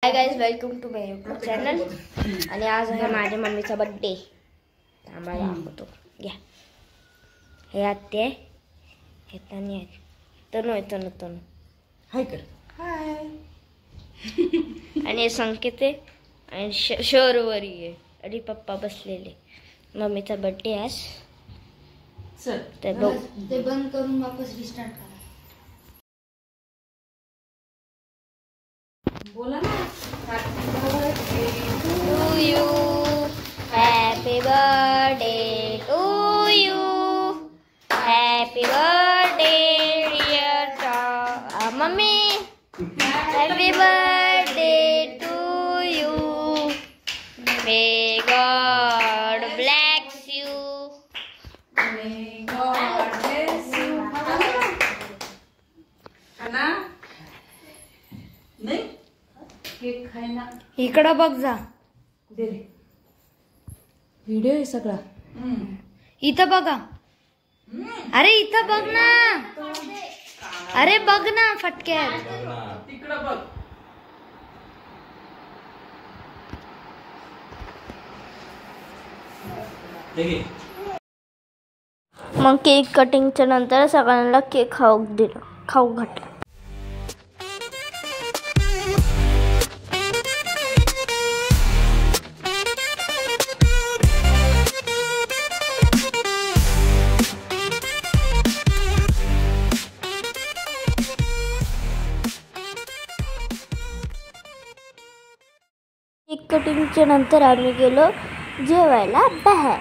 High guys, welcome to my YouTube channel. आणि आज आहे माझ्या मम्मीचा बर्थडे. आम्हाला दाखवतो. घ्या, हे आत्ते, हे तनु तनु हाय कर. हाय. आणि हे संकेत आहे आणि शोरवरी आहे आणि पप्पा बसलेले. मम्मीचा बर्थडे आज. चल ते बघ, ते बंद करून वापस रिस्टार्ट करा. बोला ना. To you, happy birthday to you, happy birthday dear mummy, happy birthday to you, may God bless you. May God bless you. खाना नाही केक खायना. इकडं बघ जा. दे रे. व्हिडिओ आहे सगळा. इथं बघा. अरे इथं बघ ना. अरे बघ ना फटक्यात. तिकडं बघ. मग केक कटिंगच्या नंतर सगळ्यांना केक खाऊ घातला. केक कटिंगच्या नंतर आम्ही गेलो जेवायला बाहेर.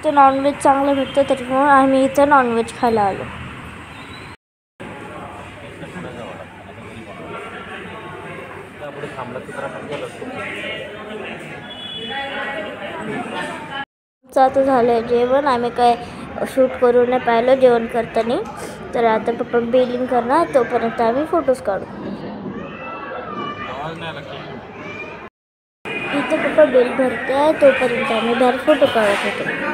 तर नॉनव्हेज चांगलं भेटतं त्याच्यामुळे आम्ही इथं नॉनव्हेज खायला आलो. आता झालं जेवण. आम्ही काय शूट करून नाही पाहिलं जेवण करताना. तर आता पप्पा बिलिंग करणार, तोपर्यंत आम्ही फोटोज काढू. इथं पप्पा बिल भरते, तोपर्यंत आम्ही बाहेर फोटो काढत होतो.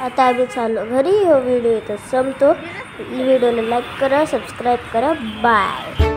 आता आम्ही चाललो घरी. व्हिडिओ इथं संपतो. व्हिडिओला लाईक करा, सबस्क्राईब करा. बाय.